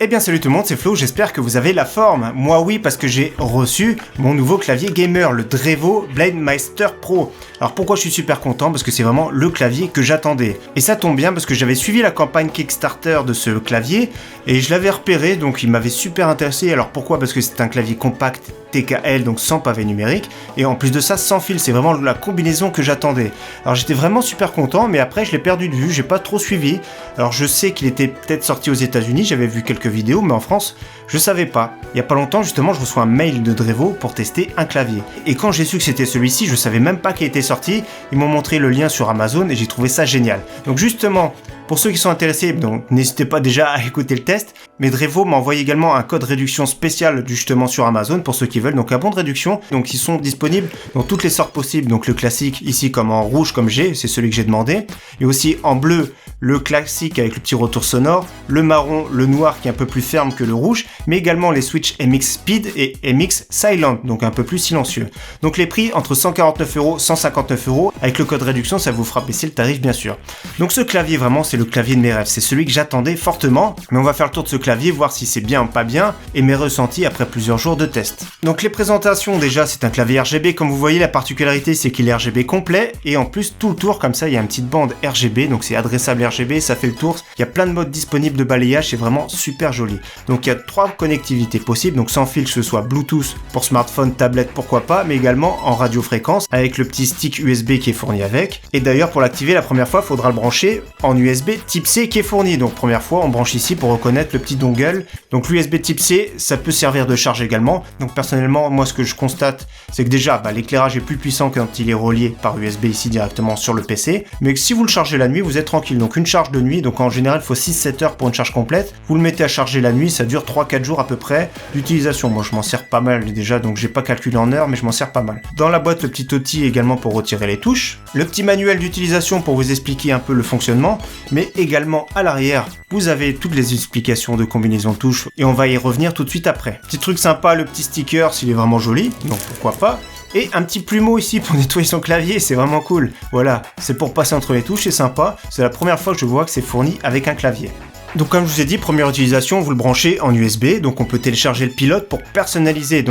Eh bien salut tout le monde, c'est Flo, j'espère que vous avez la forme. Moi oui, parce que j'ai reçu mon nouveau clavier gamer, le Drevo Blademeister Pro. Alors pourquoi je suis super content? Parce que c'est vraiment le clavier que j'attendais. Et ça tombe bien parce que j'avais suivi la campagne Kickstarter de ce clavier et je l'avais repéré, donc il m'avait super intéressé. Alors pourquoi? Parce que c'est un clavier compact TKL, donc sans pavé numérique, et en plus de ça sans fil, c'est vraiment la combinaison que j'attendais. Alors j'étais vraiment super content, mais après je l'ai perdu de vue, j'ai pas trop suivi. Alors je sais qu'il était peut-être sorti aux États-Unis, j'avais vu quelques vidéos, mais en France je savais pas. Il y a pas longtemps justement je reçois un mail de Drevo pour tester un clavier. Et quand j'ai su que c'était celui-ci, je savais même pas qu'il était sorti, ils m'ont montré le lien sur Amazon et j'ai trouvé ça génial. Donc justement, pour ceux qui sont intéressés, donc n'hésitez pas déjà à écouter le test, mais Drevo m'a envoyé également un code réduction spécial justement sur Amazon pour ceux qui veulent, donc un bon de réduction, donc ils sont disponibles dans toutes les sortes possibles, donc le classique ici comme en rouge comme j'ai, c'est celui que j'ai demandé, et aussi en bleu, le classique avec le petit retour sonore, le marron, le noir qui est un peu plus ferme que le rouge, mais également les switches MX Speed et MX Silent, donc un peu plus silencieux. Donc les prix entre 149€, 159€, avec le code réduction ça vous fera baisser le tarif bien sûr. Donc ce clavier vraiment c'est le clavier de mes rêves, c'est celui que j'attendais fortement, mais on va faire le tour de ce clavier, voir si c'est bien ou pas bien, et mes ressentis après plusieurs jours de test. Donc les présentations déjà c'est un clavier RGB, comme vous voyez la particularité c'est qu'il est RGB complet, et en plus tout le tour comme ça il y a une petite bande RGB, donc c'est adressable RGB, ça fait le tour, il y a plein de modes disponibles de balayage, c'est vraiment super joli. Donc il y a 3 connectivités possibles, donc sans fil que ce soit Bluetooth pour smartphone, tablette pourquoi pas, mais également en radiofréquence avec le petit stick USB qui est fourni avec, et d'ailleurs pour l'activer la première fois il faudra le brancher en USB Type C qui est fourni, donc première fois on branche ici pour reconnaître le petit dongle. Donc l'USB Type C ça peut servir de charge également, donc personnellement moi ce que je constate c'est que déjà l'éclairage est plus puissant quand il est relié par USB ici directement sur le PC, mais que si vous le chargez la nuit vous êtes tranquille, donc une charge de nuit, donc en général il faut 6-7 heures pour une charge complète, vous le mettez à charger la nuit, ça dure 3-4 jours à peu près d'utilisation. Moi je m'en sers pas mal déjà, donc j'ai pas calculé en heures mais je m'en sers pas mal. Dans la boîte le petit outil également pour retirer les touches, le petit manuel d'utilisation pour vous expliquer un peu le fonctionnement, mais également à l'arrière vous avez toutes les explications de combinaison de touches et on va y revenir tout de suite après. Petit truc sympa, le petit sticker s'il est vraiment joli, donc pourquoi pas. Et un petit plumeau ici pour nettoyer son clavier, c'est vraiment cool. Voilà, c'est pour passer entre les touches, c'est sympa. C'est la première fois que je vois que c'est fourni avec un clavier. Donc comme je vous ai dit, première utilisation, vous le branchez en USB, donc on peut télécharger le pilote pour personnaliser,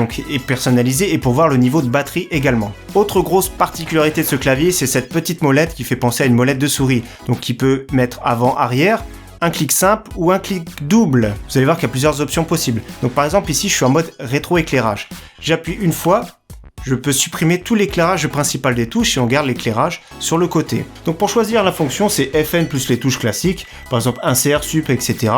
et pour voir le niveau de batterie également. Autre grosse particularité de ce clavier, c'est cette petite molette qui fait penser à une molette de souris, donc qui peut mettre avant-arrière, un clic simple ou un clic double. Vous allez voir qu'il y a plusieurs options possibles. Donc par exemple ici je suis en mode rétro-éclairage. J'appuie une fois, je peux supprimer tout l'éclairage principal des touches et on garde l'éclairage sur le côté. Donc pour choisir la fonction c'est FN plus les touches classiques, par exemple insert, sup, etc.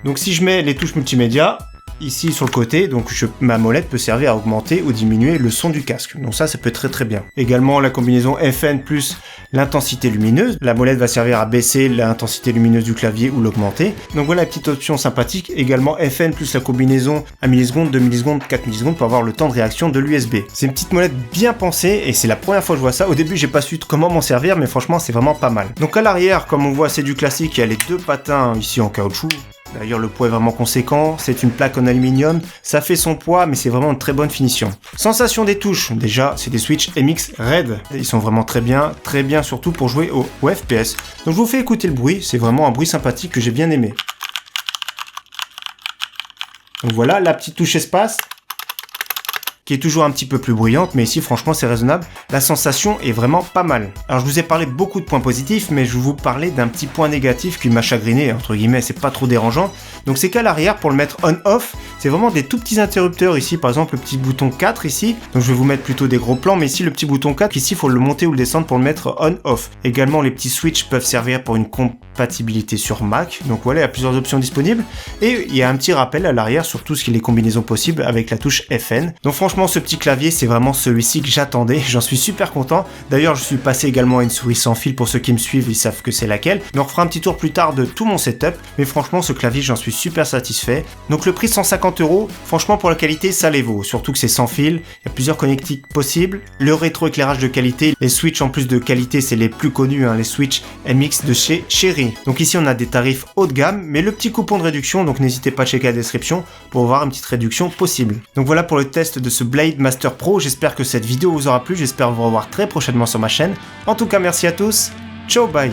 Donc si je mets les touches multimédia, ici sur le côté, donc ma molette peut servir à augmenter ou diminuer le son du casque. Donc ça peut être très bien. Également la combinaison FN plus l'intensité lumineuse. La molette va servir à baisser l'intensité lumineuse du clavier ou l'augmenter. Donc voilà la petite option sympathique. Également FN plus la combinaison 1 milliseconde, 2 millisecondes, 4 millisecondes pour avoir le temps de réaction de l'USB. C'est une petite molette bien pensée et c'est la première fois que je vois ça. Au début j'ai pas su comment m'en servir mais franchement c'est vraiment pas mal. Donc à l'arrière comme on voit c'est du classique, il y a les 2 patins ici en caoutchouc. D'ailleurs le poids est vraiment conséquent, c'est une plaque en aluminium, ça fait son poids mais c'est vraiment une très bonne finition. Sensation des touches, déjà c'est des switches MX Red, ils sont vraiment très bien surtout pour jouer au FPS. Donc je vous fais écouter le bruit, c'est vraiment un bruit sympathique que j'ai bien aimé. Donc voilà la petite touche espace, qui est toujours un petit peu plus bruyante, mais ici franchement c'est raisonnable. La sensation est vraiment pas mal. Alors je vous ai parlé beaucoup de points positifs, mais je vais vous parler d'un petit point négatif qui m'a chagriné, entre guillemets, c'est pas trop dérangeant. Donc c'est qu'à l'arrière, pour le mettre on-off, c'est vraiment des tout petits interrupteurs ici, par exemple le petit bouton 4 ici, donc je vais vous mettre plutôt des gros plans, mais ici le petit bouton 4, ici il faut le monter ou le descendre pour le mettre on-off. Également les petits switches peuvent servir pour une compatibilité sur Mac, donc voilà, il y a plusieurs options disponibles, et il y a un petit rappel à l'arrière sur tout ce qui est les combinaisons possibles avec la touche FN. Donc franchement ce petit clavier c'est vraiment celui-ci que j'attendais, j'en suis super content. D'ailleurs je suis passé également à une souris sans fil, pour ceux qui me suivent ils savent que c'est laquelle, mais on refera un petit tour plus tard de tout mon setup, mais franchement ce clavier j'en suis super satisfait. Donc le prix 150€, franchement pour la qualité ça les vaut, surtout que c'est sans fil, il y a plusieurs connectiques possibles, le rétro-éclairage de qualité, les switches en plus de qualité c'est les plus connus, les switches MX de chez Cherry. Donc ici on a des tarifs haut de gamme, mais le petit coupon de réduction, donc n'hésitez pas à checker la description pour voir une petite réduction possible. Donc voilà pour le test de ce Blademeister Pro, j'espère que cette vidéo vous aura plu, j'espère vous revoir très prochainement sur ma chaîne. En tout cas merci à tous, ciao bye.